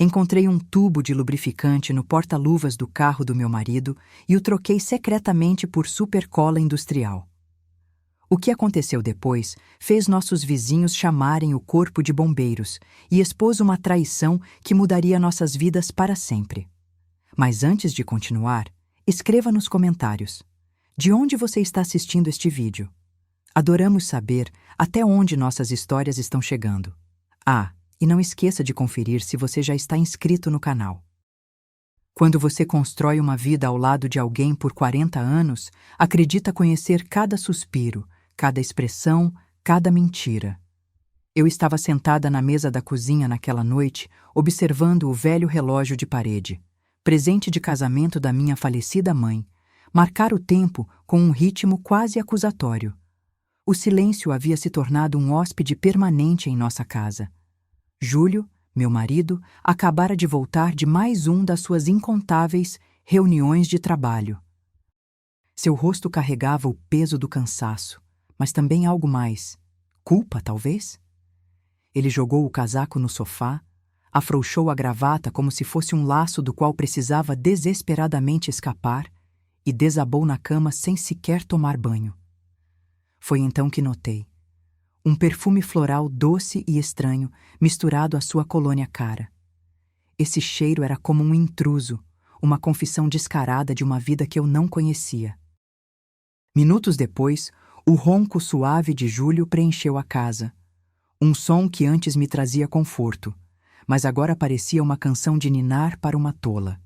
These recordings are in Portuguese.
Encontrei um tubo de lubrificante no porta-luvas do carro do meu marido e o troquei secretamente por supercola industrial. O que aconteceu depois fez nossos vizinhos chamarem o corpo de bombeiros e expôs uma traição que mudaria nossas vidas para sempre. Mas antes de continuar, escreva nos comentários: de onde você está assistindo este vídeo? Adoramos saber até onde nossas histórias estão chegando. E não esqueça de conferir se você já está inscrito no canal. Quando você constrói uma vida ao lado de alguém por 40 anos, acredita conhecer cada suspiro, cada expressão, cada mentira. Eu estava sentada na mesa da cozinha naquela noite, observando o velho relógio de parede, presente de casamento da minha falecida mãe, marcar o tempo com um ritmo quase acusatório. O silêncio havia se tornado um hóspede permanente em nossa casa. Júlio, meu marido, acabara de voltar de mais das suas incontáveis reuniões de trabalho. Seu rosto carregava o peso do cansaço, mas também algo mais. Culpa, talvez? Ele jogou o casaco no sofá, afrouxou a gravata como se fosse um laço do qual precisava desesperadamente escapar e desabou na cama sem sequer tomar banho. Foi então que notei. Um perfume floral doce e estranho misturado à sua colônia cara. Esse cheiro era como um intruso, uma confissão descarada de uma vida que eu não conhecia. Minutos depois, o ronco suave de Júlio preencheu a casa. Um som que antes me trazia conforto, mas agora parecia uma canção de ninar para uma tola.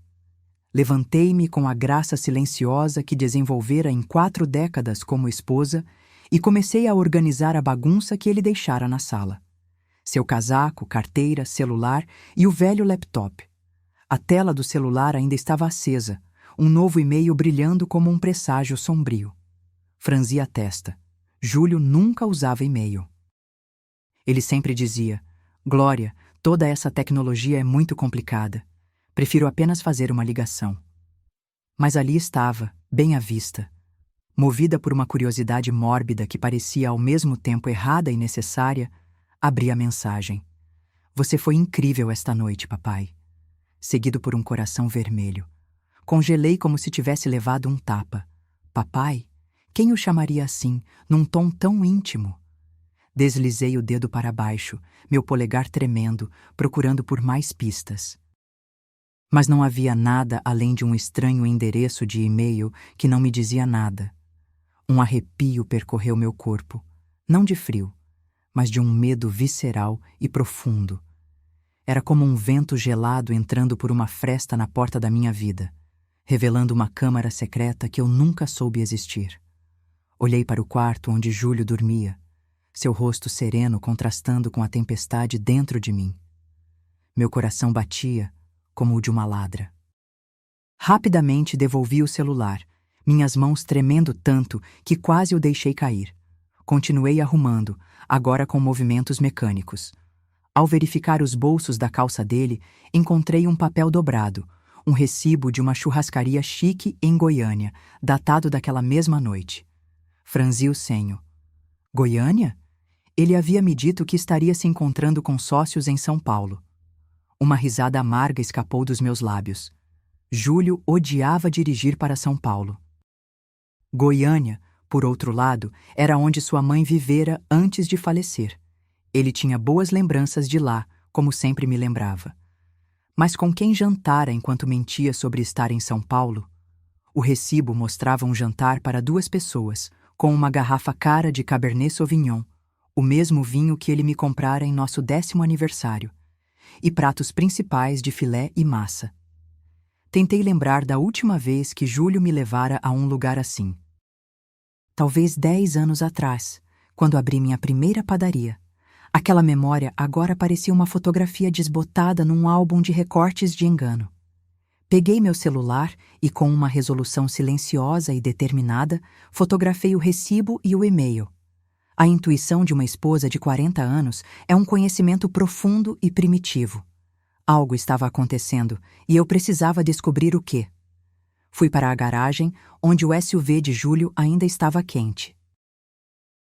Levantei-me com a graça silenciosa que desenvolvera em 4 décadas como esposa e comecei a organizar a bagunça que ele deixara na sala. Seu casaco, carteira, celular e o velho laptop. A tela do celular ainda estava acesa, um novo e-mail brilhando como um presságio sombrio. Franzi a testa. Júlio nunca usava e-mail. Ele sempre dizia: Glória, toda essa tecnologia é muito complicada. Prefiro apenas fazer uma ligação. Mas ali estava, bem à vista. Movida por uma curiosidade mórbida que parecia ao mesmo tempo errada e necessária, abri a mensagem. Você foi incrível esta noite, papai. Seguido por um coração vermelho. Congelei como se tivesse levado um tapa. Papai? Quem o chamaria assim, num tom tão íntimo? Deslizei o dedo para baixo, meu polegar tremendo, procurando por mais pistas. Mas não havia nada além de um estranho endereço de e-mail que não me dizia nada. Um arrepio percorreu meu corpo, não de frio, mas de um medo visceral e profundo. Era como um vento gelado entrando por uma fresta na porta da minha vida, revelando uma câmara secreta que eu nunca soube existir. Olhei para o quarto onde Júlio dormia, seu rosto sereno contrastando com a tempestade dentro de mim. Meu coração batia como o de uma ladra. Rapidamente devolvi o celular, minhas mãos tremendo tanto que quase o deixei cair. Continuei arrumando, agora com movimentos mecânicos. Ao verificar os bolsos da calça dele, encontrei um papel dobrado, um recibo de uma churrascaria chique em Goiânia, datado daquela mesma noite. Franzi o senho. Goiânia? Ele havia me dito que estaria se encontrando com sócios em São Paulo. Uma risada amarga escapou dos meus lábios. Júlio odiava dirigir para São Paulo. Goiânia, por outro lado, era onde sua mãe vivera antes de falecer. Ele tinha boas lembranças de lá, como sempre me lembrava. Mas com quem jantara enquanto mentia sobre estar em São Paulo? O recibo mostrava um jantar para 2 pessoas, com uma garrafa cara de Cabernet Sauvignon, o mesmo vinho que ele me comprara em nosso 10º aniversário, e pratos principais de filé e massa. Tentei lembrar da última vez que Júlio me levara a um lugar assim. Talvez 10 anos atrás, quando abri minha primeira padaria. Aquela memória agora parecia uma fotografia desbotada num álbum de recortes de engano. Peguei meu celular e, com uma resolução silenciosa e determinada, fotografei o recibo e o e-mail. A intuição de uma esposa de 40 anos é um conhecimento profundo e primitivo. Algo estava acontecendo e eu precisava descobrir o quê. Fui para a garagem, onde o SUV de Júlio ainda estava quente.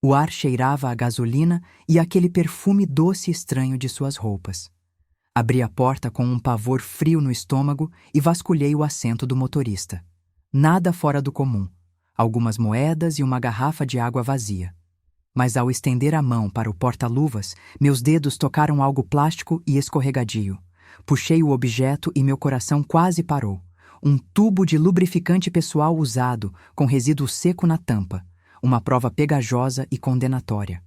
O ar cheirava a gasolina e aquele perfume doce e estranho de suas roupas. Abri a porta com um pavor frio no estômago e vasculhei o assento do motorista. Nada fora do comum. Algumas moedas e uma garrafa de água vazia. Mas ao estender a mão para o porta-luvas, meus dedos tocaram algo plástico e escorregadio. Puxei o objeto e meu coração quase parou. Um tubo de lubrificante pessoal usado, com resíduo seco na tampa. Uma prova pegajosa e condenatória.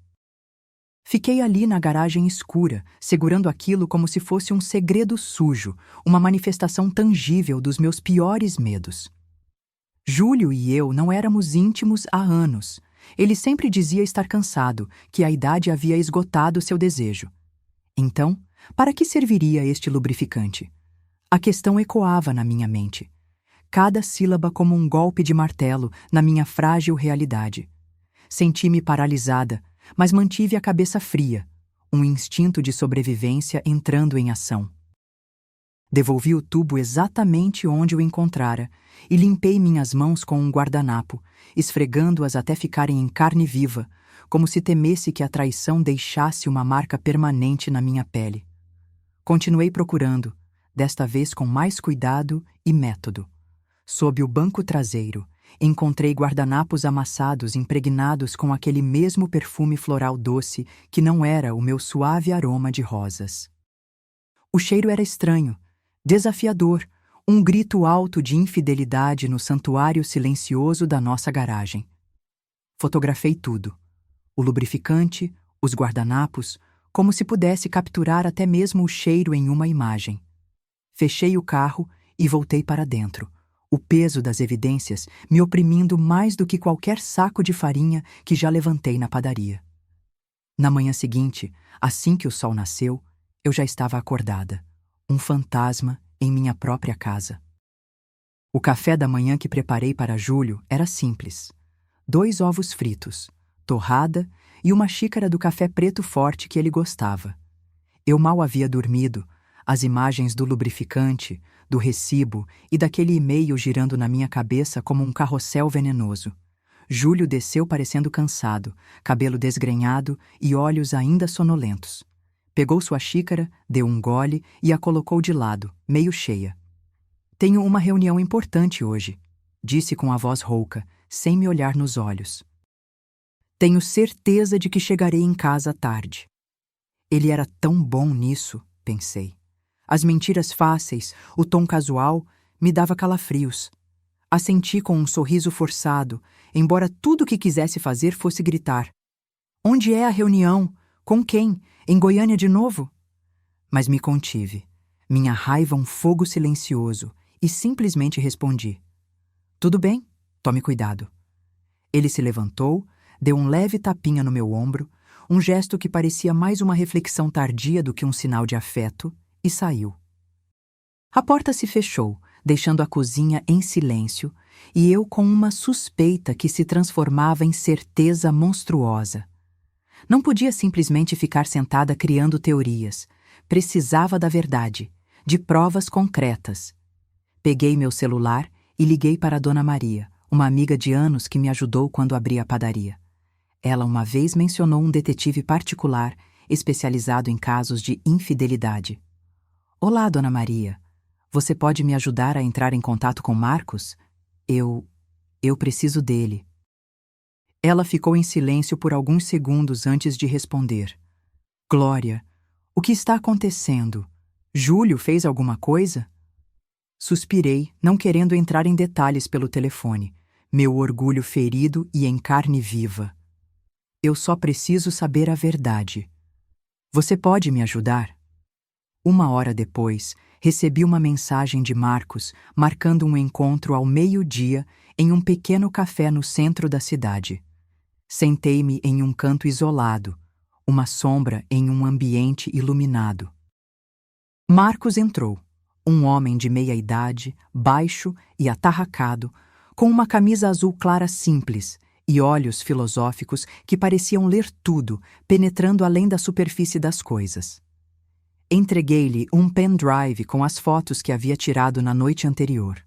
Fiquei ali na garagem escura, segurando aquilo como se fosse um segredo sujo, uma manifestação tangível dos meus piores medos. Júlio e eu não éramos íntimos há anos. Ele sempre dizia estar cansado, que a idade havia esgotado seu desejo. Então, para que serviria este lubrificante? A questão ecoava na minha mente. Cada sílaba como um golpe de martelo na minha frágil realidade. Senti-me paralisada, mas mantive a cabeça fria, um instinto de sobrevivência entrando em ação. Devolvi o tubo exatamente onde o encontrara e limpei minhas mãos com um guardanapo, esfregando-as até ficarem em carne viva, como se temesse que a traição deixasse uma marca permanente na minha pele. Continuei procurando, desta vez com mais cuidado e método. Sob o banco traseiro, encontrei guardanapos amassados impregnados com aquele mesmo perfume floral doce que não era o meu suave aroma de rosas. O cheiro era estranho, desafiador, um grito alto de infidelidade no santuário silencioso da nossa garagem. Fotografei tudo. O lubrificante, os guardanapos, como se pudesse capturar até mesmo o cheiro em uma imagem. Fechei o carro e voltei para dentro. O peso das evidências me oprimindo mais do que qualquer saco de farinha que já levantei na padaria. Na manhã seguinte, assim que o sol nasceu, eu já estava acordada, um fantasma em minha própria casa. O café da manhã que preparei para Júlio era simples. 2 ovos fritos, torrada e uma xícara do café preto forte que ele gostava. Eu mal havia dormido, as imagens do lubrificante, do recibo e daquele e-mail girando na minha cabeça como um carrossel venenoso. Júlio desceu parecendo cansado, cabelo desgrenhado e olhos ainda sonolentos. Pegou sua xícara, deu um gole e a colocou de lado, meio cheia. "Tenho uma reunião importante hoje", disse com a voz rouca, sem me olhar nos olhos. "Tenho certeza de que chegarei em casa tarde." Ele era tão bom nisso, pensei. As mentiras fáceis, o tom casual, me dava calafrios. Assenti com um sorriso forçado, embora tudo o que quisesse fazer fosse gritar. "Onde é a reunião? Com quem? Em Goiânia de novo?" Mas me contive, minha raiva um fogo silencioso, e simplesmente respondi. "Tudo bem, tome cuidado." Ele se levantou, deu um leve tapinha no meu ombro, um gesto que parecia mais uma reflexão tardia do que um sinal de afeto, e saiu. A porta se fechou, deixando a cozinha em silêncio, e eu com uma suspeita que se transformava em certeza monstruosa. Não podia simplesmente ficar sentada criando teorias. Precisava da verdade, de provas concretas. Peguei meu celular e liguei para Dona Maria, uma amiga de anos que me ajudou quando abri a padaria. Ela uma vez mencionou um detetive particular especializado em casos de infidelidade. "Olá, Dona Maria. Você pode me ajudar a entrar em contato com Marcos? Eu preciso dele." Ela ficou em silêncio por alguns segundos antes de responder. "Glória, o que está acontecendo? Júlio fez alguma coisa?" Suspirei, não querendo entrar em detalhes pelo telefone, meu orgulho ferido e em carne viva. "Eu só preciso saber a verdade. Você pode me ajudar?" 1 hora depois, recebi uma mensagem de Marcos marcando um encontro ao meio-dia em um pequeno café no centro da cidade. Sentei-me em um canto isolado, uma sombra em um ambiente iluminado. Marcos entrou, um homem de meia-idade, baixo e atarracado, com uma camisa azul clara simples e olhos filosóficos que pareciam ler tudo, penetrando além da superfície das coisas. Entreguei-lhe um pendrive com as fotos que havia tirado na noite anterior.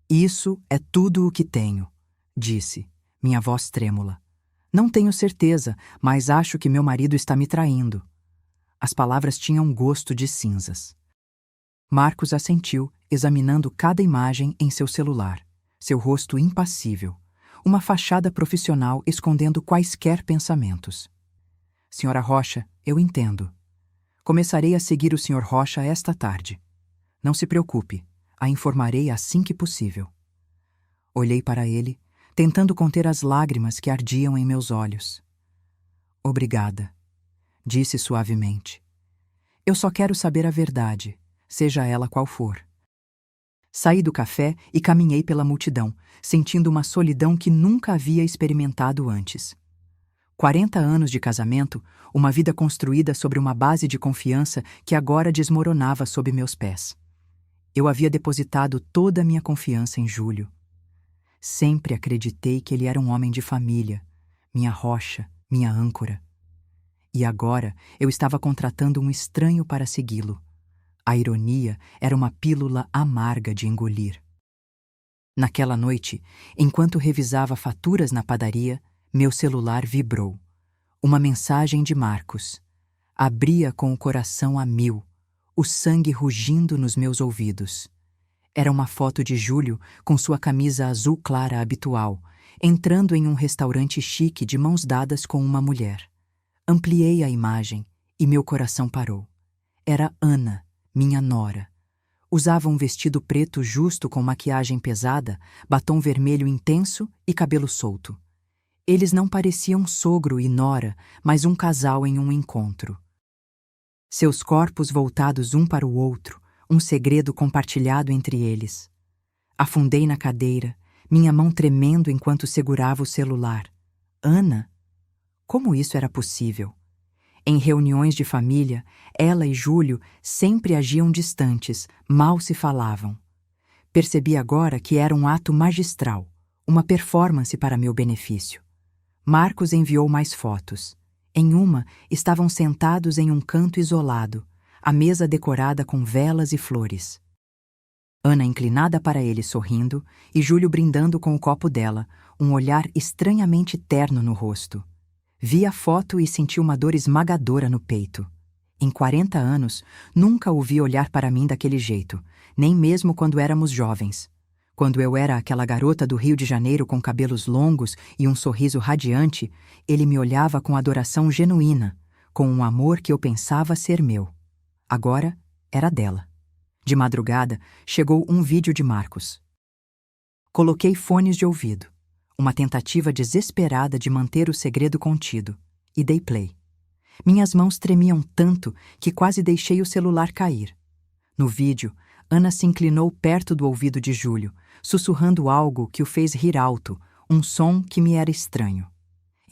"Isso é tudo o que tenho", disse, minha voz trêmula. "Não tenho certeza, mas acho que meu marido está me traindo." As palavras tinham gosto de cinzas. Marcos assentiu, examinando cada imagem em seu celular, seu rosto impassível, uma fachada profissional escondendo quaisquer pensamentos. Senhora Rocha, eu entendo. Começarei a seguir o Sr. Rocha esta tarde. Não se preocupe, a informarei assim que possível. Olhei para ele, tentando conter as lágrimas que ardiam em meus olhos. Obrigada, disse suavemente. Eu só quero saber a verdade, seja ela qual for. Saí do café e caminhei pela multidão, sentindo uma solidão que nunca havia experimentado antes. 40 anos de casamento, uma vida construída sobre uma base de confiança que agora desmoronava sob meus pés. Eu havia depositado toda a minha confiança em Júlio. Sempre acreditei que ele era um homem de família, minha rocha, minha âncora. E agora eu estava contratando um estranho para segui-lo. A ironia era uma pílula amarga de engolir. Naquela noite, enquanto revisava faturas na padaria, meu celular vibrou. Uma mensagem de Marcos. Abria com o coração a mil, o sangue rugindo nos meus ouvidos. Era uma foto de Júlio com sua camisa azul clara habitual, entrando em um restaurante chique de mãos dadas com uma mulher. Ampliei a imagem e meu coração parou. Era Ana, minha nora. Usava um vestido preto justo com maquiagem pesada, batom vermelho intenso e cabelo solto. Eles não pareciam sogro e nora, mas um casal em um encontro. Seus corpos voltados um para o outro, um segredo compartilhado entre eles. Afundei na cadeira, minha mão tremendo enquanto segurava o celular. Ana? Como isso era possível? Em reuniões de família, ela e Júlio sempre agiam distantes, mal se falavam. Percebi agora que era um ato magistral, uma performance para meu benefício. Marcos enviou mais fotos. Em uma, estavam sentados em um canto isolado, a mesa decorada com velas e flores. Ana inclinada para ele sorrindo e Júlio brindando com o copo dela, um olhar estranhamente terno no rosto. Vi a foto e senti uma dor esmagadora no peito. Em 40 anos, nunca o vi olhar para mim daquele jeito, nem mesmo quando éramos jovens. Quando eu era aquela garota do Rio de Janeiro com cabelos longos e um sorriso radiante, ele me olhava com adoração genuína, com um amor que eu pensava ser meu. Agora, era dela. De madrugada, chegou um vídeo de Marcos. Coloquei fones de ouvido, uma tentativa desesperada de manter o segredo contido, e dei play. Minhas mãos tremiam tanto que quase deixei o celular cair. No vídeo, Ana se inclinou perto do ouvido de Júlio, sussurrando algo que o fez rir alto, um som que me era estranho.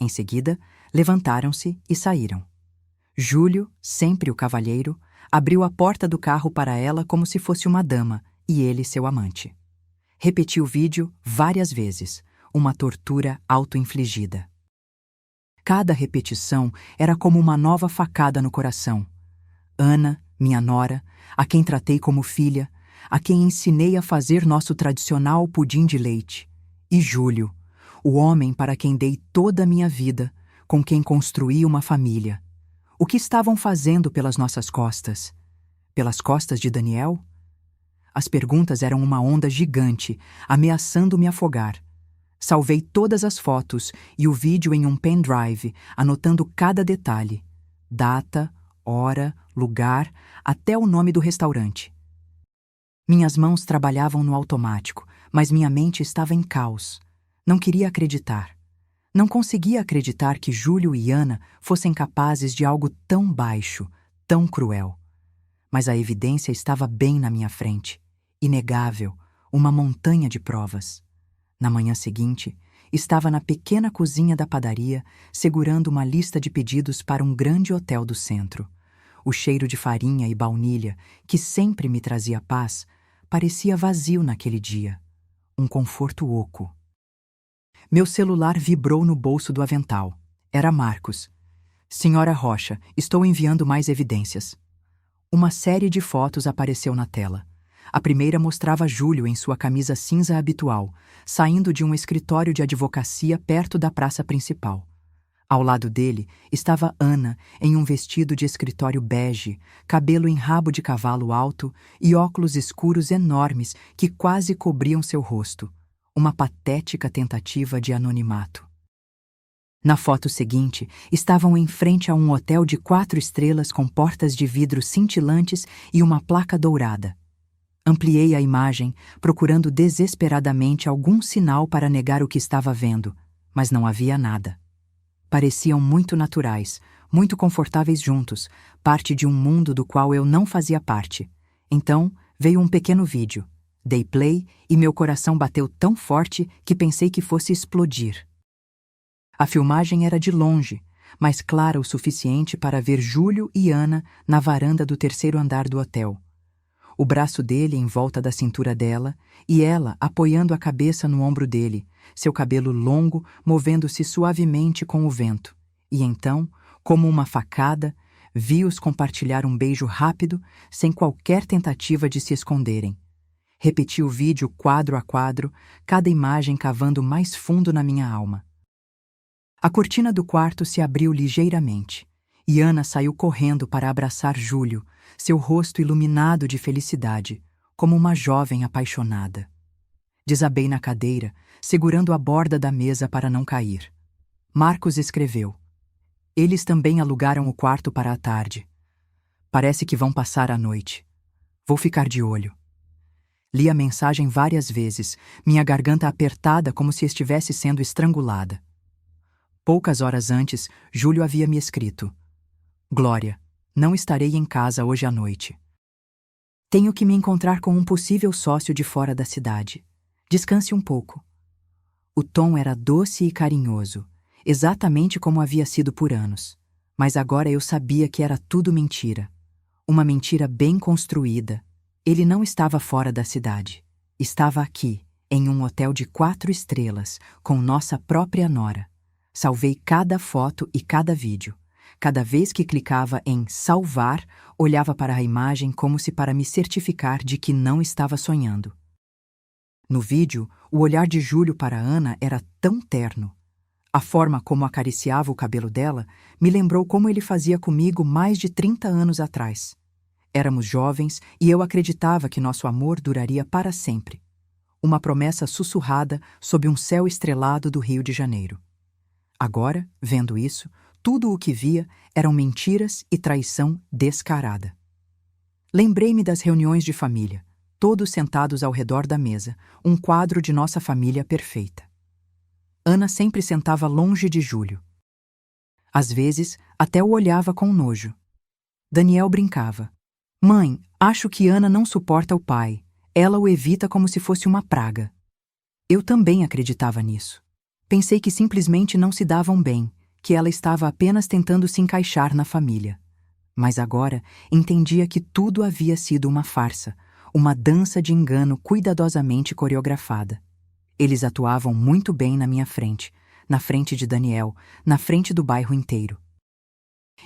Em seguida, levantaram-se e saíram. Júlio, sempre o cavalheiro, abriu a porta do carro para ela como se fosse uma dama, e ele seu amante. Repeti o vídeo várias vezes, uma tortura auto-infligida. Cada repetição era como uma nova facada no coração. Ana, minha nora, a quem tratei como filha, a quem ensinei a fazer nosso tradicional pudim de leite, e Júlio, o homem para quem dei toda a minha vida, com quem construí uma família. O que estavam fazendo pelas nossas costas? Pelas costas de Daniel? As perguntas eram uma onda gigante, ameaçando me afogar. Salvei todas as fotos e o vídeo em um pendrive, anotando cada detalhe. Data, hora, lugar, até o nome do restaurante. Minhas mãos trabalhavam no automático, mas minha mente estava em caos. Não queria acreditar. Não conseguia acreditar que Júlio e Ana fossem capazes de algo tão baixo, tão cruel. Mas a evidência estava bem na minha frente, inegável, uma montanha de provas. Na manhã seguinte, estava na pequena cozinha da padaria, segurando uma lista de pedidos para um grande hotel do centro. O cheiro de farinha e baunilha, que sempre me trazia paz, parecia vazio naquele dia. Um conforto oco. Meu celular vibrou no bolso do avental. Era Marcos. Senhora Rocha, estou enviando mais evidências. Uma série de fotos apareceu na tela. A primeira mostrava Júlio em sua camisa cinza habitual, saindo de um escritório de advocacia perto da praça principal. Ao lado dele estava Ana, em um vestido de escritório bege, cabelo em rabo de cavalo alto e óculos escuros enormes que quase cobriam seu rosto. Uma patética tentativa de anonimato. Na foto seguinte, estavam em frente a um hotel de 4 estrelas com portas de vidro cintilantes e uma placa dourada. Ampliei a imagem, procurando desesperadamente algum sinal para negar o que estava vendo, mas não havia nada. Pareciam muito naturais, muito confortáveis juntos, parte de um mundo do qual eu não fazia parte. Então, veio um pequeno vídeo. Dei play e meu coração bateu tão forte que pensei que fosse explodir. A filmagem era de longe, mas clara o suficiente para ver Júlio e Ana na varanda do 3º andar do hotel. O braço dele em volta da cintura dela e ela apoiando a cabeça no ombro dele, seu cabelo longo movendo-se suavemente com o vento. E então, como uma facada, vi-os compartilhar um beijo rápido, sem qualquer tentativa de se esconderem. Repeti o vídeo quadro a quadro, cada imagem cavando mais fundo na minha alma. A cortina do quarto se abriu ligeiramente, e Ana saiu correndo para abraçar Júlio, seu rosto iluminado de felicidade, como uma jovem apaixonada. Desabei na cadeira, segurando a borda da mesa para não cair. Marcos escreveu: "Eles também alugaram o quarto para a tarde. Parece que vão passar a noite. Vou ficar de olho." Li a mensagem várias vezes, minha garganta apertada como se estivesse sendo estrangulada. Poucas horas antes, Júlio havia me escrito: "Glória, não estarei em casa hoje à noite. Tenho que me encontrar com um possível sócio de fora da cidade. Descanse um pouco." O tom era doce e carinhoso, exatamente como havia sido por anos. Mas agora eu sabia que era tudo mentira. Uma mentira bem construída. Ele não estava fora da cidade. Estava aqui, em um hotel de 4 estrelas, com nossa própria nora. Salvei cada foto e cada vídeo. Cada vez que clicava em salvar, olhava para a imagem como se para me certificar de que não estava sonhando. No vídeo, o olhar de Júlio para Ana era tão terno. A forma como acariciava o cabelo dela me lembrou como ele fazia comigo mais de 30 anos atrás. Éramos jovens e eu acreditava que nosso amor duraria para sempre. Uma promessa sussurrada sob um céu estrelado do Rio de Janeiro. Agora, vendo isso, tudo o que via eram mentiras e traição descarada. Lembrei-me das reuniões de família, todos sentados ao redor da mesa, um quadro de nossa família perfeita. Ana sempre sentava longe de Júlio. Às vezes, até o olhava com nojo. Daniel brincava: "Mãe, acho que Ana não suporta o pai. Ela o evita como se fosse uma praga." Eu também acreditava nisso. Pensei que simplesmente não se davam bem, que ela estava apenas tentando se encaixar na família. Mas agora entendia que tudo havia sido uma farsa, uma dança de engano cuidadosamente coreografada. Eles atuavam muito bem na minha frente, na frente de Daniel, na frente do bairro inteiro.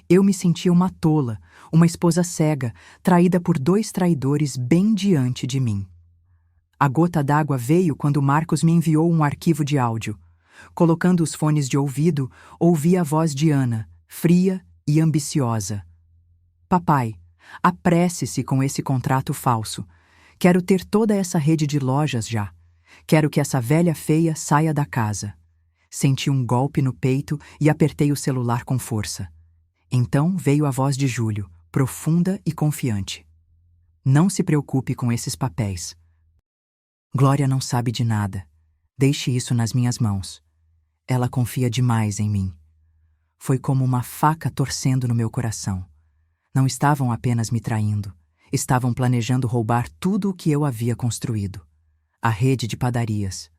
Eu me sentia uma tola, uma esposa cega, traída por 2 traidores bem diante de mim. A gota d'água veio quando Marcos me enviou um arquivo de áudio. Colocando os fones de ouvido, ouvi a voz de Ana, fria e ambiciosa. "Papai, apresse-se com esse contrato falso. Quero ter toda essa rede de lojas já. Quero que essa velha feia saia da casa." Senti um golpe no peito e apertei o celular com força. Então veio a voz de Júlio, profunda e confiante. "Não se preocupe com esses papéis. Glória não sabe de nada. Deixe isso nas minhas mãos. Ela confia demais em mim." Foi como uma faca torcendo no meu coração. Não estavam apenas me traindo, estavam planejando roubar tudo o que eu havia construído. A rede de padarias,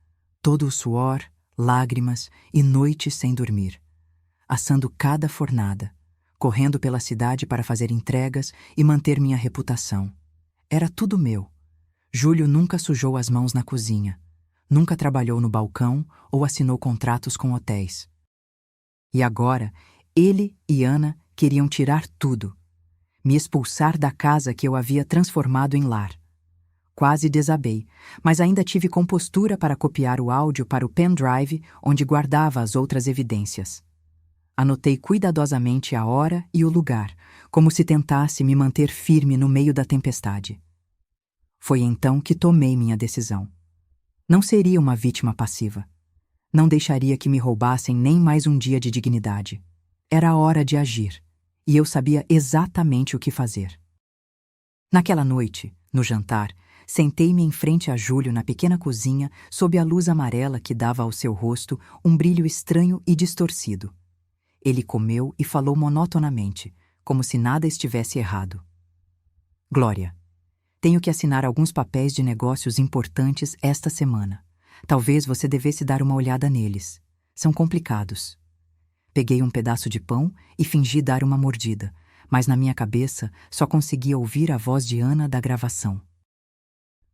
todo o suor, lágrimas e noites sem dormir. Assando cada fornada, correndo pela cidade para fazer entregas e manter minha reputação. Era tudo meu. Júlio nunca sujou as mãos na cozinha. Nunca trabalhou no balcão ou assinou contratos com hotéis. E agora, ele e Ana queriam tirar tudo. Me expulsar da casa que eu havia transformado em lar. Quase desabei, mas ainda tive compostura para copiar o áudio para o pendrive onde guardava as outras evidências. Anotei cuidadosamente a hora e o lugar, como se tentasse me manter firme no meio da tempestade. Foi então que tomei minha decisão. Não seria uma vítima passiva. Não deixaria que me roubassem nem mais um dia de dignidade. Era a hora de agir, e eu sabia exatamente o que fazer. Naquela noite, no jantar, sentei-me em frente a Júlio na pequena cozinha, sob a luz amarela que dava ao seu rosto um brilho estranho e distorcido. Ele comeu e falou monotonamente, como se nada estivesse errado. Glória, tenho que assinar alguns papéis de negócios importantes esta semana. Talvez você devesse dar uma olhada neles. São complicados. Peguei um pedaço de pão e fingi dar uma mordida, mas na minha cabeça só conseguia ouvir a voz de Ana da gravação.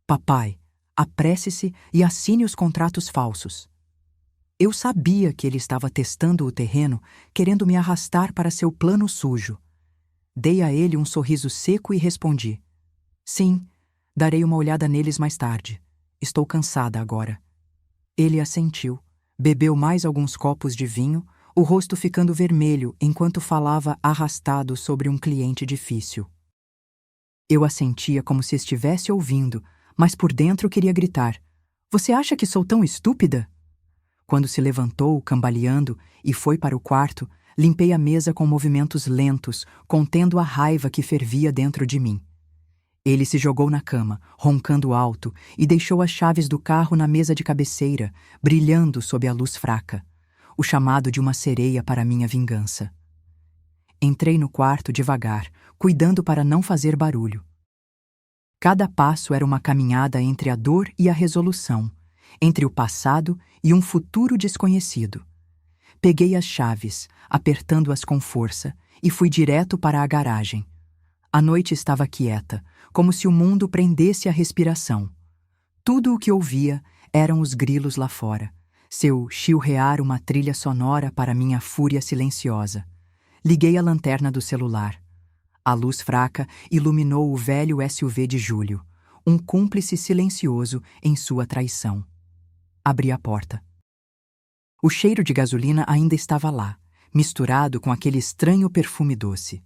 Papai, apresse-se e assine os contratos falsos. Eu sabia que ele estava testando o terreno, querendo me arrastar para seu plano sujo. Dei a ele um sorriso seco e respondi: sim, darei uma olhada neles mais tarde. Estou cansada agora. Ele assentiu, bebeu mais alguns copos de vinho, o rosto ficando vermelho enquanto falava arrastado sobre um cliente difícil. Eu assentia como se estivesse ouvindo, mas por dentro queria gritar: você acha que sou tão estúpida? Quando se levantou, cambaleando, e foi para o quarto, limpei a mesa com movimentos lentos, contendo a raiva que fervia dentro de mim. Ele se jogou na cama, roncando alto, e deixou as chaves do carro na mesa de cabeceira, brilhando sob a luz fraca. O chamado de uma sereia para minha vingança. Entrei no quarto devagar, cuidando para não fazer barulho. Cada passo era uma caminhada entre a dor e a resolução, entre o passado e um futuro desconhecido. Peguei as chaves, apertando-as com força, e fui direto para a garagem. A noite estava quieta, como se o mundo prendesse a respiração. Tudo o que ouvia eram os grilos lá fora, seu chilrear uma trilha sonora para minha fúria silenciosa. Liguei a lanterna do celular. A luz fraca iluminou o velho SUV de Júlio, um cúmplice silencioso em sua traição. Abri a porta. O cheiro de gasolina ainda estava lá, misturado com aquele estranho perfume doce.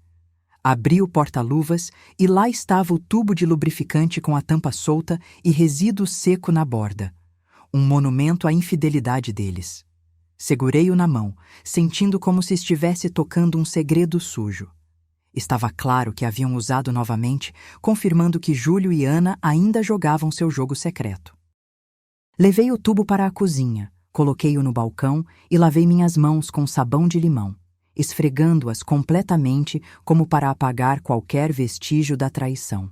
Abri o porta-luvas e lá estava o tubo de lubrificante com a tampa solta e resíduo seco na borda. Um monumento à infidelidade deles. Segurei-o na mão, sentindo como se estivesse tocando um segredo sujo. Estava claro que haviam usado novamente, confirmando que Júlio e Ana ainda jogavam seu jogo secreto. Levei o tubo para a cozinha, coloquei-o no balcão e lavei minhas mãos com sabão de limão, esfregando-as completamente como para apagar qualquer vestígio da traição.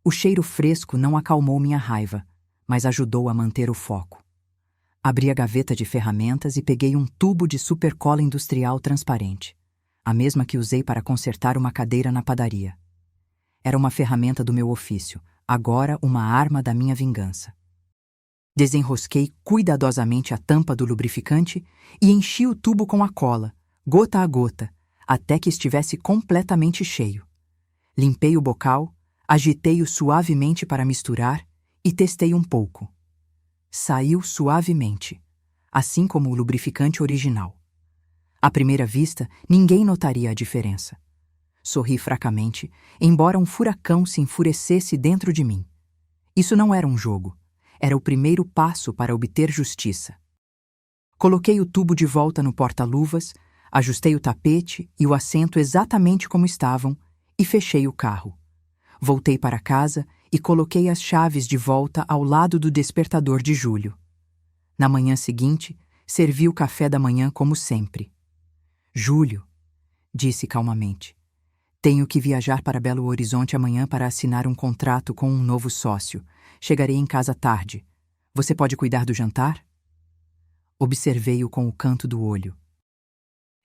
O cheiro fresco não acalmou minha raiva, mas ajudou a manter o foco. Abri a gaveta de ferramentas e peguei um tubo de supercola industrial transparente, a mesma que usei para consertar uma cadeira na padaria. Era uma ferramenta do meu ofício, agora uma arma da minha vingança. Desenrosquei cuidadosamente a tampa do lubrificante e enchi o tubo com a cola, gota a gota, até que estivesse completamente cheio. Limpei o bocal, agitei-o suavemente para misturar e testei um pouco. Saiu suavemente, assim como o lubrificante original. À primeira vista, ninguém notaria a diferença. Sorri fracamente, embora um furacão se enfurecesse dentro de mim. Isso não era um jogo. Era o primeiro passo para obter justiça. Coloquei o tubo de volta no porta-luvas, ajustei o tapete e o assento exatamente como estavam e fechei o carro. Voltei para casa e coloquei as chaves de volta ao lado do despertador de Júlio. Na manhã seguinte, servi o café da manhã como sempre. Júlio, disse calmamente, tenho que viajar para Belo Horizonte amanhã para assinar um contrato com um novo sócio. Chegarei em casa tarde. Você pode cuidar do jantar? Observei-o com o canto do olho.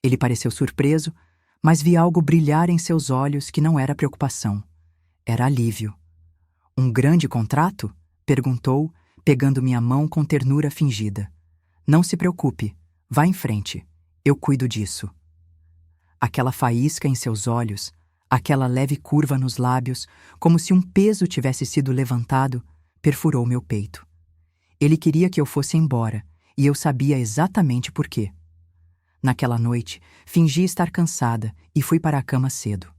Ele pareceu surpreso, mas vi algo brilhar em seus olhos que não era preocupação. Era alívio. Um grande contrato? Perguntou, pegando minha mão com ternura fingida. Não se preocupe, vá em frente. Eu cuido disso. Aquela faísca em seus olhos, aquela leve curva nos lábios, como se um peso tivesse sido levantado, perfurou meu peito. Ele queria que eu fosse embora, e eu sabia exatamente por quê. Naquela noite, fingi estar cansada e fui para a cama cedo.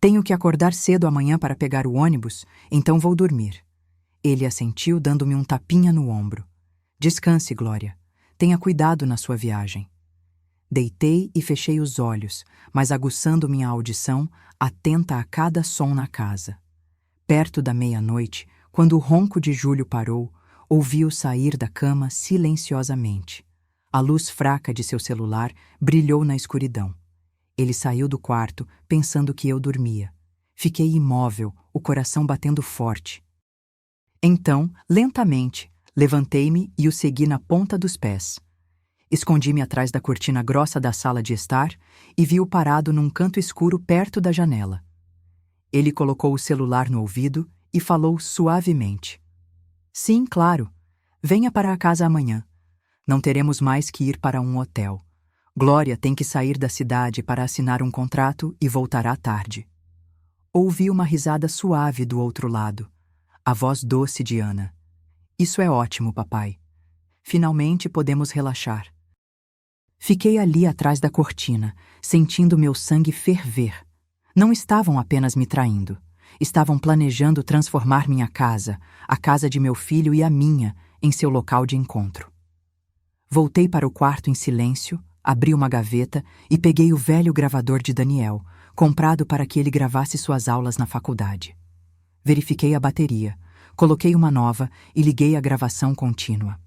Tenho que acordar cedo amanhã para pegar o ônibus, então vou dormir. Ele assentiu, dando-me um tapinha no ombro. Descanse, Glória. Tenha cuidado na sua viagem. Deitei e fechei os olhos, mas aguçando minha audição, atenta a cada som na casa. Perto da meia-noite, quando o ronco de Júlio parou, ouvi-o sair da cama silenciosamente. A luz fraca de seu celular brilhou na escuridão. Ele saiu do quarto, pensando que eu dormia. Fiquei imóvel, o coração batendo forte. Então, lentamente, levantei-me e o segui na ponta dos pés. Escondi-me atrás da cortina grossa da sala de estar e vi-o parado num canto escuro perto da janela. Ele colocou o celular no ouvido e falou suavemente. Sim, claro. Venha para a casa amanhã. Não teremos mais que ir para um hotel. Glória tem que sair da cidade para assinar um contrato e voltará tarde. Ouvi uma risada suave do outro lado. A voz doce de Ana. Isso é ótimo, papai. Finalmente podemos relaxar. Fiquei ali atrás da cortina, sentindo meu sangue ferver. Não estavam apenas me traindo. Estavam planejando transformar minha casa, a casa de meu filho e a minha, em seu local de encontro. Voltei para o quarto em silêncio, abri uma gaveta e peguei o velho gravador de Daniel, comprado para que ele gravasse suas aulas na faculdade. Verifiquei a bateria, coloquei uma nova e liguei a gravação contínua.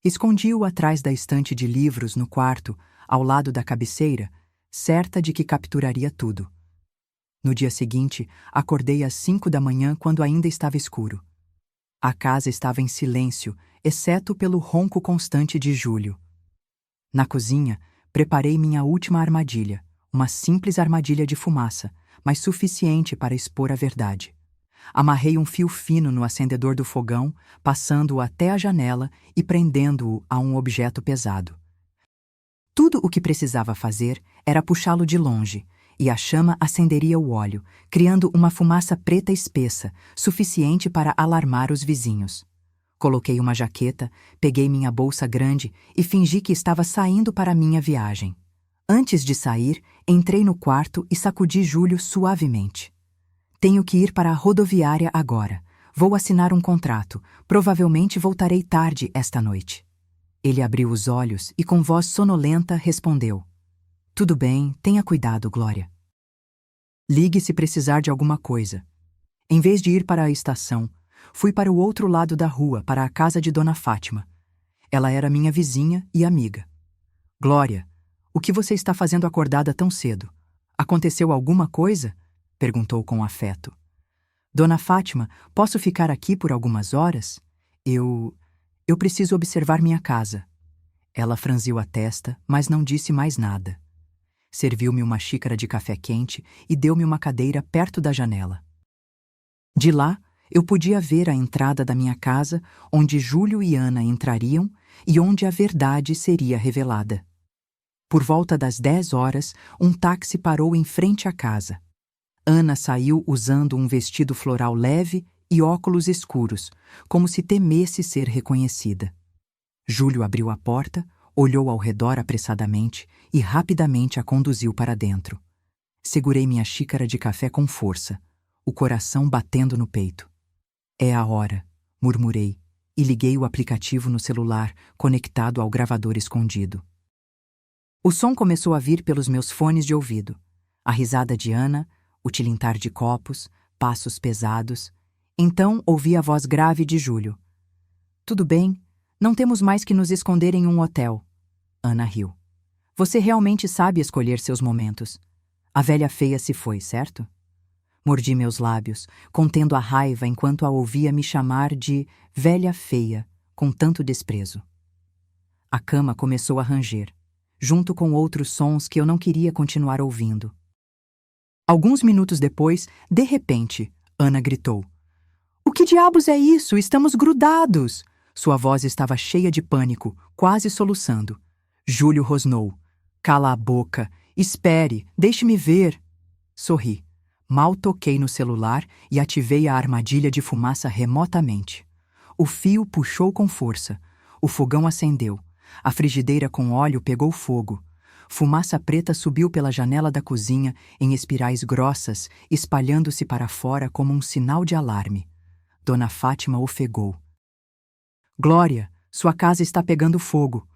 Escondi-o atrás da estante de livros no quarto, ao lado da cabeceira, certa de que capturaria tudo. No dia seguinte, acordei às 5 da manhã quando ainda estava escuro. A casa estava em silêncio, exceto pelo ronco constante de Júlio. Na cozinha, preparei minha última armadilha, uma simples armadilha de fumaça, mas suficiente para expor a verdade. Amarrei um fio fino no acendedor do fogão, passando-o até a janela e prendendo-o a um objeto pesado. Tudo o que precisava fazer era puxá-lo de longe, e a chama acenderia o óleo, criando uma fumaça preta espessa, suficiente para alarmar os vizinhos. Coloquei uma jaqueta, peguei minha bolsa grande e fingi que estava saindo para minha viagem. Antes de sair, entrei no quarto e sacudi Júlio suavemente. Tenho que ir para a rodoviária agora. Vou assinar um contrato. Provavelmente voltarei tarde esta noite. Ele abriu os olhos e com voz sonolenta respondeu. Tudo bem, tenha cuidado, Glória. Ligue se precisar de alguma coisa. Em vez de ir para a estação, fui para o outro lado da rua, para a casa de Dona Fátima. Ela era minha vizinha e amiga. Glória, o que você está fazendo acordada tão cedo? Aconteceu alguma coisa? Perguntou com afeto. Dona Fátima, posso ficar aqui por algumas horas? Eu preciso observar minha casa. Ela franziu a testa, mas não disse mais nada. Serviu-me uma xícara de café quente e deu-me uma cadeira perto da janela. De lá, eu podia ver a entrada da minha casa, onde Júlio e Ana entrariam e onde a verdade seria revelada. Por volta das 10 horas, um táxi parou em frente à casa. Ana saiu usando um vestido floral leve e óculos escuros, como se temesse ser reconhecida. Júlio abriu a porta, olhou ao redor apressadamente e rapidamente a conduziu para dentro. Segurei minha xícara de café com força, o coração batendo no peito. É a hora, murmurei, e liguei o aplicativo no celular, conectado ao gravador escondido. O som começou a vir pelos meus fones de ouvido. A risada de Ana, o tilintar de copos, passos pesados. Então ouvi a voz grave de Júlio. Tudo bem, não temos mais que nos esconder em um hotel. Ana riu. Você realmente sabe escolher seus momentos. A velha feia se foi, certo? Mordi meus lábios, contendo a raiva enquanto a ouvia me chamar de velha feia, com tanto desprezo. A cama começou a ranger, junto com outros sons que eu não queria continuar ouvindo. Alguns minutos depois, de repente, Ana gritou. O que diabos é isso? Estamos grudados! Sua voz estava cheia de pânico, quase soluçando. Júlio rosnou. Cala a boca. Espere, deixe-me ver. Sorri. Mal toquei no celular e ativei a armadilha de fumaça remotamente. O fio puxou com força. O fogão acendeu. A frigideira com óleo pegou fogo. Fumaça preta subiu pela janela da cozinha em espirais grossas, espalhando-se para fora como um sinal de alarme. Dona Fátima ofegou. Glória, sua casa está pegando fogo.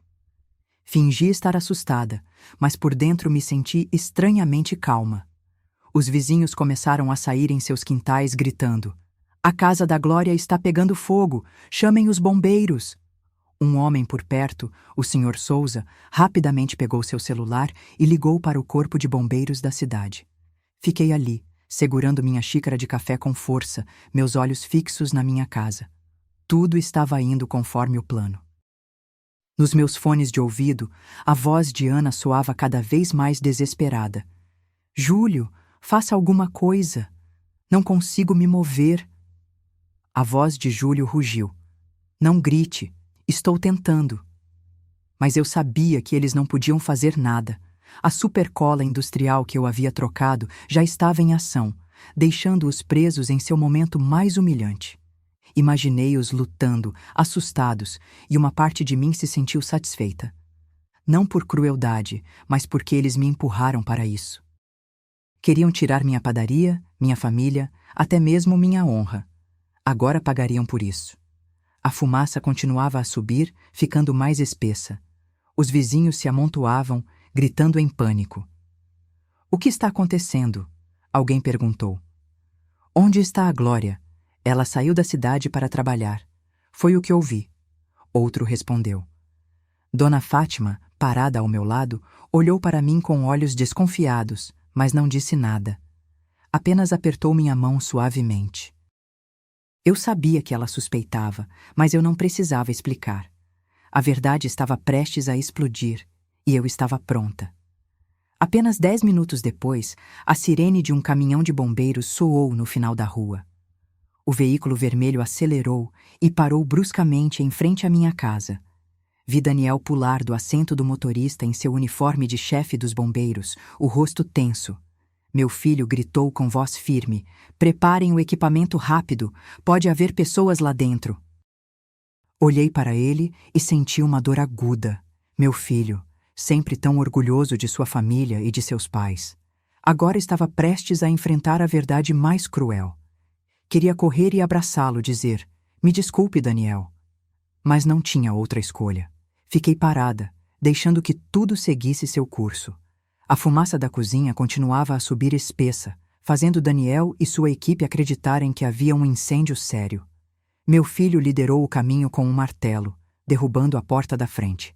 Fingi estar assustada, mas por dentro me senti estranhamente calma. Os vizinhos começaram a sair em seus quintais gritando: A casa da Glória está pegando fogo! Chamem os bombeiros! Um homem por perto, o Sr. Souza, rapidamente pegou seu celular e ligou para o corpo de bombeiros da cidade. Fiquei ali, segurando minha xícara de café com força, meus olhos fixos na minha casa. Tudo estava indo conforme o plano. Nos meus fones de ouvido, a voz de Ana soava cada vez mais desesperada. Júlio, faça alguma coisa. Não consigo me mover. A voz de Júlio rugiu. Não grite, estou tentando. Mas eu sabia que eles não podiam fazer nada. A supercola industrial que eu havia trocado já estava em ação, deixando-os presos em seu momento mais humilhante. Imaginei-os lutando, assustados, e uma parte de mim se sentiu satisfeita. Não por crueldade, mas porque eles me empurraram para isso. Queriam tirar minha padaria, minha família, até mesmo minha honra. Agora pagariam por isso. A fumaça continuava a subir, ficando mais espessa. Os vizinhos se amontoavam, gritando em pânico. O que está acontecendo? Alguém perguntou. Onde está a Glória? Ela saiu da cidade para trabalhar. Foi o que ouvi. Outro respondeu. Dona Fátima, parada ao meu lado, olhou para mim com olhos desconfiados, mas não disse nada. Apenas apertou minha mão suavemente. Eu sabia que ela suspeitava, mas eu não precisava explicar. A verdade estava prestes a explodir, e eu estava pronta. Apenas 10 minutos depois, a sirene de um caminhão de bombeiros soou no final da rua. O veículo vermelho acelerou e parou bruscamente em frente à minha casa. Vi Daniel pular do assento do motorista em seu uniforme de chefe dos bombeiros, o rosto tenso. Meu filho gritou com voz firme: Preparem o equipamento rápido, pode haver pessoas lá dentro. Olhei para ele e senti uma dor aguda. Meu filho, sempre tão orgulhoso de sua família e de seus pais, agora estava prestes a enfrentar a verdade mais cruel. Queria correr e abraçá-lo, dizer: Me desculpe, Daniel. Mas não tinha outra escolha. Fiquei parada, deixando que tudo seguisse seu curso. A fumaça da cozinha continuava a subir espessa, fazendo Daniel e sua equipe acreditarem que havia um incêndio sério. Meu filho liderou o caminho com um martelo, derrubando a porta da frente.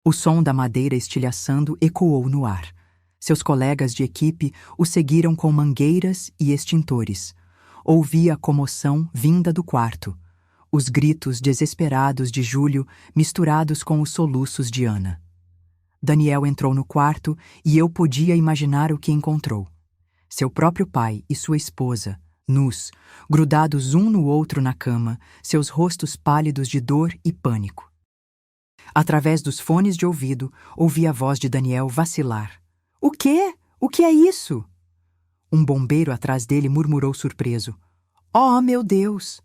O som da madeira estilhaçando ecoou no ar. Seus colegas de equipe o seguiram com mangueiras e extintores. Ouvi a comoção vinda do quarto, os gritos desesperados de Júlio misturados com os soluços de Ana. Daniel entrou no quarto e eu podia imaginar o que encontrou. Seu próprio pai e sua esposa, nus, grudados um no outro na cama, seus rostos pálidos de dor e pânico. Através dos fones de ouvido, ouvi a voz de Daniel vacilar. — O quê? O que é isso? Um bombeiro atrás dele murmurou surpreso. — Oh, meu Deus!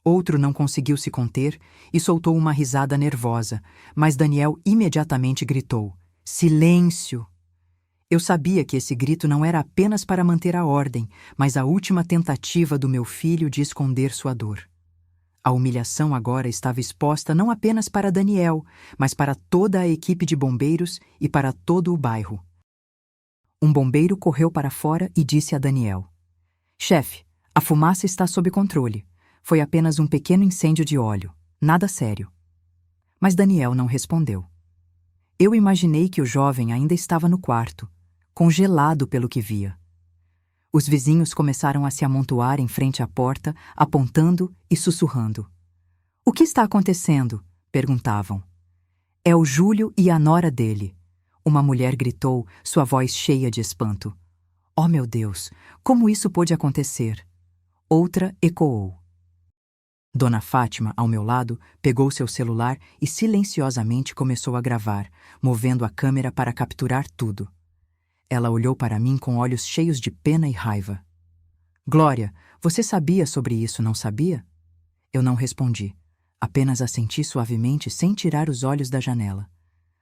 Outro não conseguiu se conter e soltou uma risada nervosa, mas Daniel imediatamente gritou. — Silêncio! Eu sabia que esse grito não era apenas para manter a ordem, mas a última tentativa do meu filho de esconder sua dor. A humilhação agora estava exposta não apenas para Daniel, mas para toda a equipe de bombeiros e para todo o bairro. Um bombeiro correu para fora e disse a Daniel: Chefe, a fumaça está sob controle. Foi apenas um pequeno incêndio de óleo. Nada sério. Mas Daniel não respondeu. Eu imaginei que o jovem ainda estava no quarto, congelado pelo que via. Os vizinhos começaram a se amontoar em frente à porta, apontando e sussurrando. — O que está acontecendo? Perguntavam. — É o Júlio e a nora dele. Uma mulher gritou, sua voz cheia de espanto. — Oh, meu Deus, como isso pôde acontecer? Outra ecoou. Dona Fátima, ao meu lado, pegou seu celular e silenciosamente começou a gravar, movendo a câmera para capturar tudo. Ela olhou para mim com olhos cheios de pena e raiva. — Glória, você sabia sobre isso, não sabia? Eu não respondi. Apenas assenti suavemente sem tirar os olhos da janela.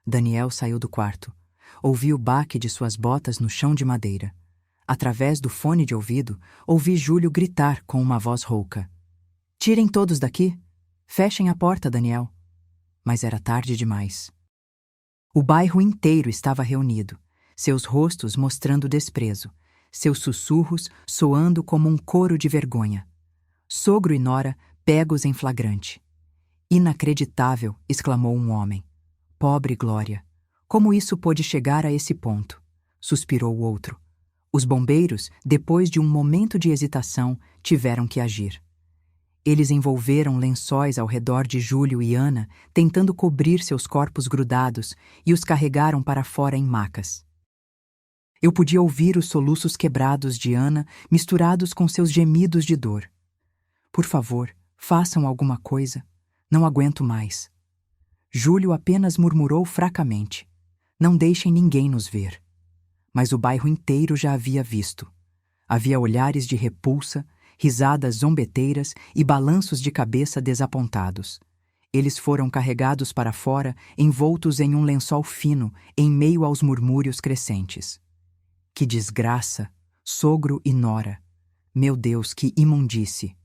Daniel saiu do quarto. Ouvi o baque de suas botas no chão de madeira. Através do fone de ouvido, ouvi Júlio gritar com uma voz rouca: "Tirem todos daqui! Fechem a porta, Daniel!" Mas era tarde demais. O bairro inteiro estava reunido, seus rostos mostrando desprezo, seus sussurros soando como um coro de vergonha. Sogro e nora pegos em flagrante. "Inacreditável!" exclamou um homem. "Pobre Glória! Como isso pôde chegar a esse ponto?" suspirou o outro. Os bombeiros, depois de um momento de hesitação, tiveram que agir. Eles envolveram lençóis ao redor de Júlio e Ana, tentando cobrir seus corpos grudados, e os carregaram para fora em macas. Eu podia ouvir os soluços quebrados de Ana misturados com seus gemidos de dor. "Por favor, façam alguma coisa. Não aguento mais." Júlio apenas murmurou fracamente: "Não deixem ninguém nos ver." Mas o bairro inteiro já havia visto. Havia olhares de repulsa, risadas zombeteiras e balanços de cabeça desapontados. Eles foram carregados para fora, envoltos em um lençol fino, em meio aos murmúrios crescentes. Que desgraça! Sogro e nora! Meu Deus, que imundície!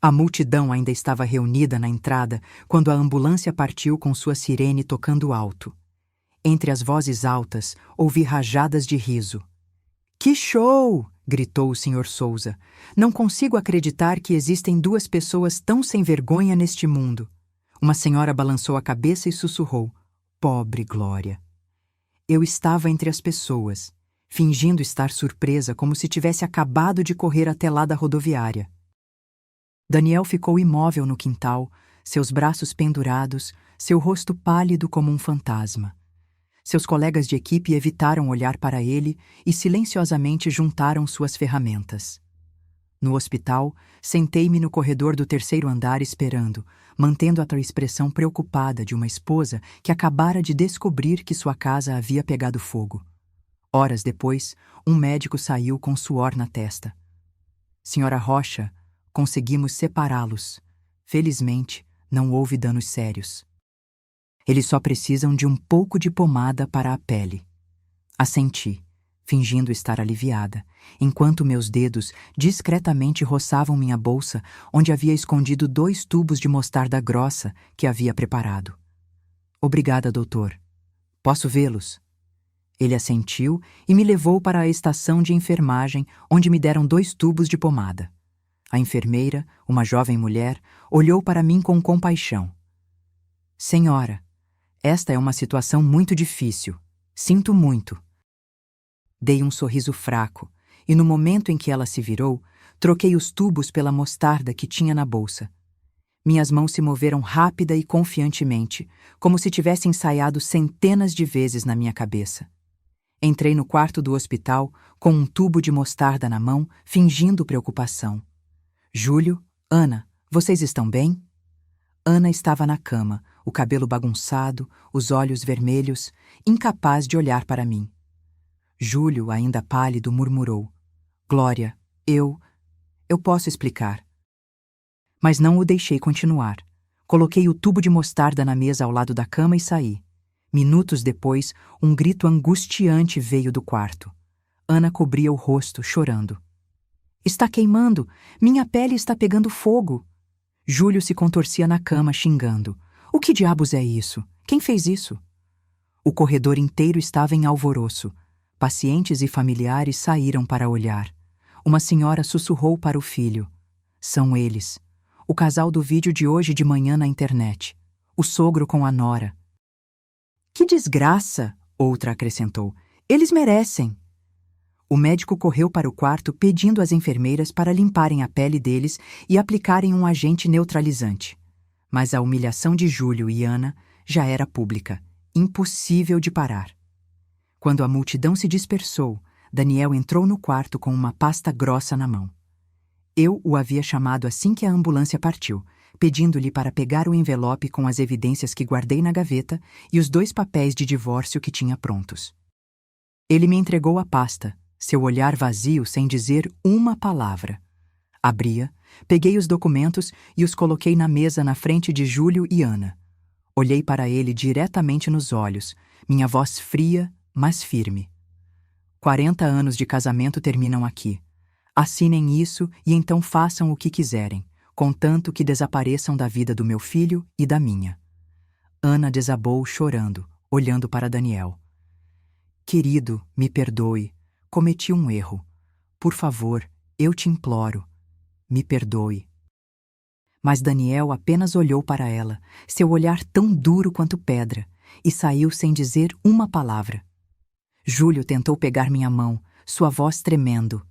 A multidão ainda estava reunida na entrada quando a ambulância partiu com sua sirene tocando alto. Entre as vozes altas, ouvi rajadas de riso. "Que show!" gritou o Sr. Souza. "Não consigo acreditar que existem duas pessoas tão sem vergonha neste mundo." Uma senhora balançou a cabeça e sussurrou: "Pobre Glória." Eu estava entre as pessoas, fingindo estar surpresa como se tivesse acabado de correr até lá da rodoviária. Daniel ficou imóvel no quintal, seus braços pendurados, seu rosto pálido como um fantasma. Seus colegas de equipe evitaram olhar para ele e silenciosamente juntaram suas ferramentas. No hospital, sentei-me no corredor do terceiro andar esperando, mantendo a expressão preocupada de uma esposa que acabara de descobrir que sua casa havia pegado fogo. Horas depois, um médico saiu com suor na testa. "Senhora Rocha, conseguimos separá-los. Felizmente, não houve danos sérios. Eles só precisam de um pouco de pomada para a pele." Assenti, fingindo estar aliviada, enquanto meus dedos discretamente roçavam minha bolsa, onde havia escondido 2 tubos de mostarda grossa que havia preparado. "Obrigada, doutor. Posso vê-los?" Ele assentiu e me levou para a estação de enfermagem, onde me deram 2 tubos de pomada. A enfermeira, uma jovem mulher, olhou para mim com compaixão. "Senhora, esta é uma situação muito difícil. Sinto muito." Dei um sorriso fraco, e no momento em que ela se virou, troquei os tubos pela mostarda que tinha na bolsa. Minhas mãos se moveram rápida e confiantemente, como se tivesse ensaiado centenas de vezes na minha cabeça. Entrei no quarto do hospital, com um tubo de mostarda na mão, fingindo preocupação. "Júlio, Ana, vocês estão bem?" Ana estava na cama, o cabelo bagunçado, os olhos vermelhos, incapaz de olhar para mim. Júlio, ainda pálido, murmurou: "Glória, eu posso explicar." Mas não o deixei continuar. Coloquei o tubo de mostarda na mesa ao lado da cama e saí. Minutos depois, um grito angustiante veio do quarto. Ana cobria o rosto, chorando. "Está queimando! Minha pele está pegando fogo!" Júlio se contorcia na cama, xingando. "O que diabos é isso? Quem fez isso?" O corredor inteiro estava em alvoroço. Pacientes e familiares saíram para olhar. Uma senhora sussurrou para o filho: "São eles. O casal do vídeo de hoje de manhã na internet. O sogro com a nora." "Que desgraça!" outra acrescentou. "Eles merecem." O médico correu para o quarto pedindo às enfermeiras para limparem a pele deles e aplicarem um agente neutralizante. Mas a humilhação de Júlio e Ana já era pública, impossível de parar. Quando a multidão se dispersou, Daniel entrou no quarto com uma pasta grossa na mão. Eu o havia chamado assim que a ambulância partiu, pedindo-lhe para pegar o envelope com as evidências que guardei na gaveta e os 2 papéis de divórcio que tinha prontos. Ele me entregou a pasta, seu olhar vazio sem dizer uma palavra. Abri-a, peguei os documentos e os coloquei na mesa na frente de Júlio e Ana. Olhei para ele diretamente nos olhos, minha voz fria, mas firme. 40 anos de casamento terminam aqui. Assinem isso e então façam o que quiserem, contanto que desapareçam da vida do meu filho e da minha. Ana desabou chorando, olhando para Daniel. Querido, me perdoe. Cometi um erro. Por favor, eu te imploro. Me perdoe. Mas Daniel apenas olhou para ela, seu olhar tão duro quanto pedra, e saiu sem dizer uma palavra. Júlio tentou pegar minha mão, sua voz tremendo.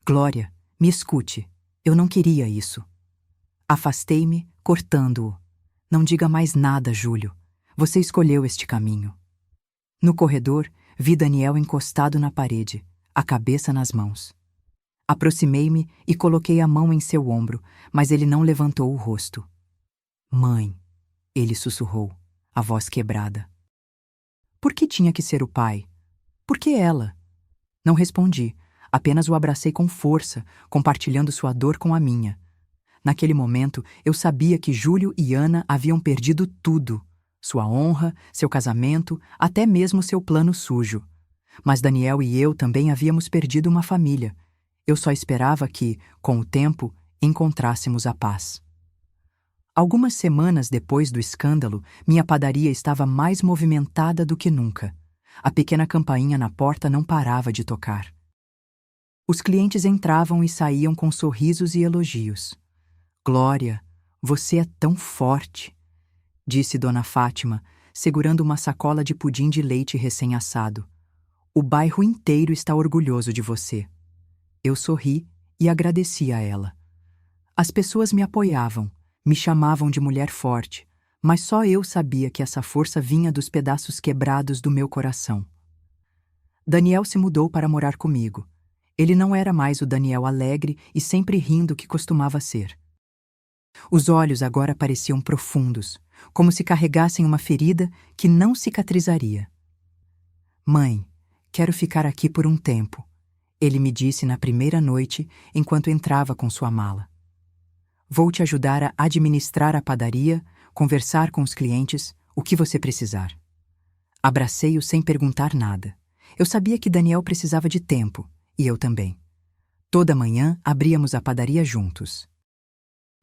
Glória, me escute. Eu não queria isso. Afastei-me, cortando-o. Não diga mais nada, Júlio. Você escolheu este caminho. No corredor, vi Daniel encostado na parede, a cabeça nas mãos. Aproximei-me e coloquei a mão em seu ombro, mas ele não levantou o rosto. Mãe, ele sussurrou, a voz quebrada. Por que tinha que ser o pai? Por que ela? Não respondi, apenas o abracei com força, compartilhando sua dor com a minha. Naquele momento, eu sabia que Júlio e Ana haviam perdido tudo. Sua honra, seu casamento, até mesmo seu plano sujo. Mas Daniel e eu também havíamos perdido uma família. Eu só esperava que, com o tempo, encontrássemos a paz. Algumas semanas depois do escândalo, minha padaria estava mais movimentada do que nunca. A pequena campainha na porta não parava de tocar. Os clientes entravam e saíam com sorrisos e elogios. Glória, você é tão forte, disse Dona Fátima, segurando uma sacola de pudim de leite recém-assado. O bairro inteiro está orgulhoso de você. Eu sorri e agradeci a ela. As pessoas me apoiavam, me chamavam de mulher forte, mas só eu sabia que essa força vinha dos pedaços quebrados do meu coração. Daniel se mudou para morar comigo. Ele não era mais o Daniel alegre e sempre rindo que costumava ser. Os olhos agora pareciam profundos, como se carregassem uma ferida que não cicatrizaria. Mãe, quero ficar aqui por um tempo, ele me disse na primeira noite enquanto entrava com sua mala. Vou te ajudar a administrar a padaria, conversar com os clientes, o que você precisar. Abracei-o sem perguntar nada. Eu sabia que Daniel precisava de tempo, e eu também. Toda manhã abríamos a padaria juntos.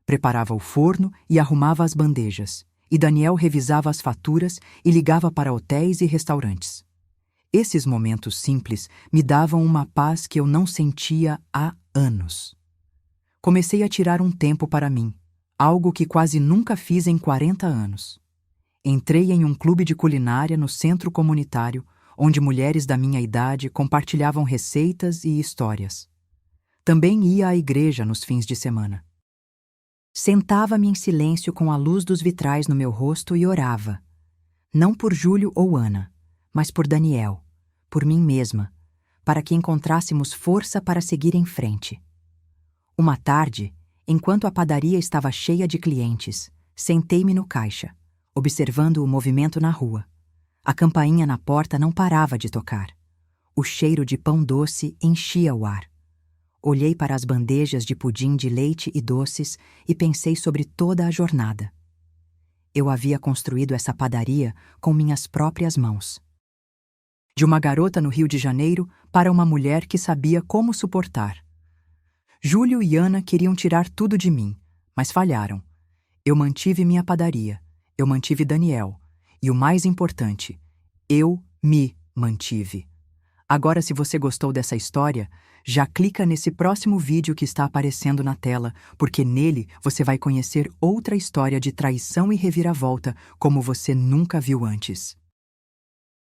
Preparava o forno e arrumava as bandejas, e Daniel revisava as faturas e ligava para hotéis e restaurantes. Esses momentos simples me davam uma paz que eu não sentia há anos. Comecei a tirar um tempo para mim, algo que quase nunca fiz em 40 anos. Entrei em um clube de culinária no centro comunitário, onde mulheres da minha idade compartilhavam receitas e histórias. Também ia à igreja nos fins de semana. Sentava-me em silêncio com a luz dos vitrais no meu rosto e orava. Não por Júlio ou Ana, mas por Daniel, por mim mesma, para que encontrássemos força para seguir em frente. Uma tarde, enquanto a padaria estava cheia de clientes, sentei-me no caixa, observando o movimento na rua. A campainha na porta não parava de tocar. O cheiro de pão doce enchia o ar. Olhei para as bandejas de pudim de leite e doces e pensei sobre toda a jornada. Eu havia construído essa padaria com minhas próprias mãos. De uma garota no Rio de Janeiro para uma mulher que sabia como suportar. Júlio e Ana queriam tirar tudo de mim, mas falharam. Eu mantive minha padaria, eu mantive Daniel, e o mais importante, eu me mantive. Agora, se você gostou dessa história, já clica nesse próximo vídeo que está aparecendo na tela, porque nele você vai conhecer outra história de traição e reviravolta como você nunca viu antes.